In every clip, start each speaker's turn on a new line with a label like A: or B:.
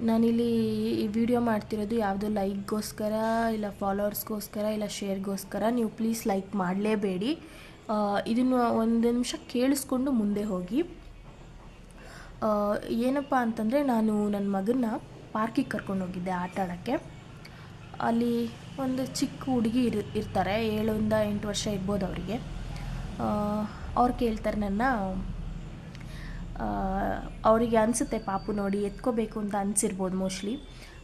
A: ನಾನಿಲ್ಲಿ ಈ ವಿಡಿಯೋ ಮಾಡ್ತಿರೋದು ಯಾವುದೋ ಲೈಕ್ಗೋಸ್ಕರ ಇಲ್ಲ ಫಾಲೋವರ್ಸ್ಗೋಸ್ಕರ ಇಲ್ಲ ಶೇರ್ಗೋಸ್ಕರ. ನೀವು ಪ್ಲೀಸ್ ಲೈಕ್ ಮಾಡಲೇಬೇಡಿ. ಇದನ್ನು ಒಂದು ನಿಮಿಷ ಕೇಳಿಸ್ಕೊಂಡು ಮುಂದೆ ಹೋಗಿ. ಏನಪ್ಪ ಅಂತಂದರೆ, ನಾನು ನನ್ನ ಮಗನ್ನ ಪಾರ್ಕಿಗೆ ಕರ್ಕೊಂಡೋಗಿದ್ದೆ ಆಟ ಆಡೋಕ್ಕೆ. ಅಲ್ಲಿ ಒಂದು ಚಿಕ್ಕ ಹುಡುಗಿ ಇರ್ತಾರೆ, 7ಇಂದ 8 ವರ್ಷ ಇರ್ಬೋದು ಅವರಿಗೆ. ಅವ್ರು ಕೇಳ್ತಾರೆ ನನ್ನ, ಅವರಿಗೆ ಅನಿಸುತ್ತೆ ಪಾಪು ನೋಡಿ ಎತ್ಕೋಬೇಕು ಅಂತ ಅನಿಸಿರ್ಬೋದು ಮೋಸ್ಟ್ಲಿ.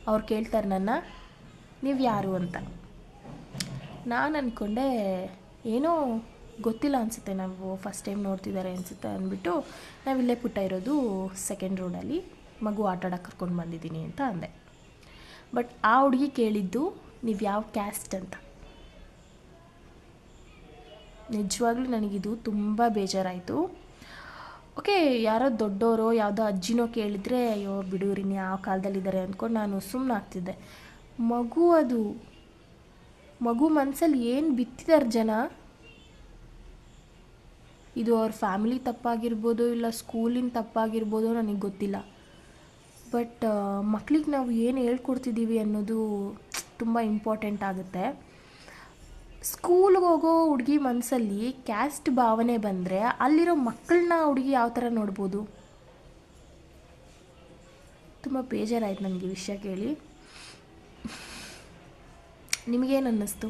A: ಅವ್ರು ಕೇಳ್ತಾರೆ ನನ್ನ, ನೀವು ಯಾರು ಅಂತ. ನಾನು ಅಂದ್ಕೊಂಡೆ ಏನೋ ಗೊತ್ತಿಲ್ಲ ಅನಿಸುತ್ತೆ, ನಾವು ಫಸ್ಟ್ ಟೈಮ್ ನೋಡ್ತಿದ್ದಾರೆ ಅನಿಸುತ್ತೆ ಅಂದ್ಬಿಟ್ಟು, ನಾವಿಲ್ಲೇ ಪುಟ್ಟ ಇರೋದು ಸೆಕೆಂಡ್ ರೋಡಲ್ಲಿ, ಮಗು ಆಟ ಆಡೋಕ್ಕೆ ಕರ್ಕೊಂಡು ಬಂದಿದ್ದೀನಿ ಅಂತ ಅಂದೆ. ಬಟ್ ಆ ಹುಡುಗಿ ಕೇಳಿದ್ದು ನೀವು ಯಾವ ಕ್ಯಾಸ್ಟ್ ಅಂತ. ನಿಜವಾಗ್ಲೂ ನನಗಿದು ತುಂಬ ಬೇಜಾರಾಯಿತು. ಓಕೆ, ಯಾರೋ ದೊಡ್ಡವರು ಯಾವುದೋ ಅಜ್ಜಿನೋ ಕೇಳಿದರೆ ಅಯ್ಯೋ ಬಿಡೂರಿ ಯಾವ ಕಾಲದಲ್ಲಿದ್ದಾರೆ ಅಂದ್ಕೊಂಡು ನಾನು ಸುಮ್ಮನೆ ಆಗ್ತಿದ್ದೆ. ಮಗು ಮನಸ್ಸಲ್ಲಿ ಏನು ಬಿತ್ತಿದ್ದಾರೆ ಜನ. ಇದು ಅವ್ರ ಫ್ಯಾಮಿಲಿ ತಪ್ಪಾಗಿರ್ಬೋದು, ಇಲ್ಲ ಸ್ಕೂಲಿನ ತಪ್ಪಾಗಿರ್ಬೋದು, ನನಗೆ ಗೊತ್ತಿಲ್ಲ. ಬಟ್ ಮಕ್ಳಿಗೆ ನಾವು ಏನು ಹೇಳ್ಕೊಡ್ತಿದ್ದೀವಿ ಅನ್ನೋದು ತುಂಬ ಇಂಪಾರ್ಟೆಂಟ್ ಆಗುತ್ತೆ. ಸ್ಕೂಲ್ಗೆ ಹೋಗೋ ಹುಡುಗಿ ಮನಸ್ಸಲ್ಲಿ ಕ್ಯಾಸ್ಟ್ ಭಾವನೆ ಬಂದರೆ ಅಲ್ಲಿರೋ ಮಕ್ಕಳನ್ನ ಹುಡುಗಿ ಯಾವ ಥರ ನೋಡ್ಬೋದು. ತುಂಬ ಬೇಜಾರಾಯ್ತು ನನಗೆ ವಿಷಯ ಕೇಳಿ. ನಿಮಗೇನು ಅನ್ನಿಸ್ತು?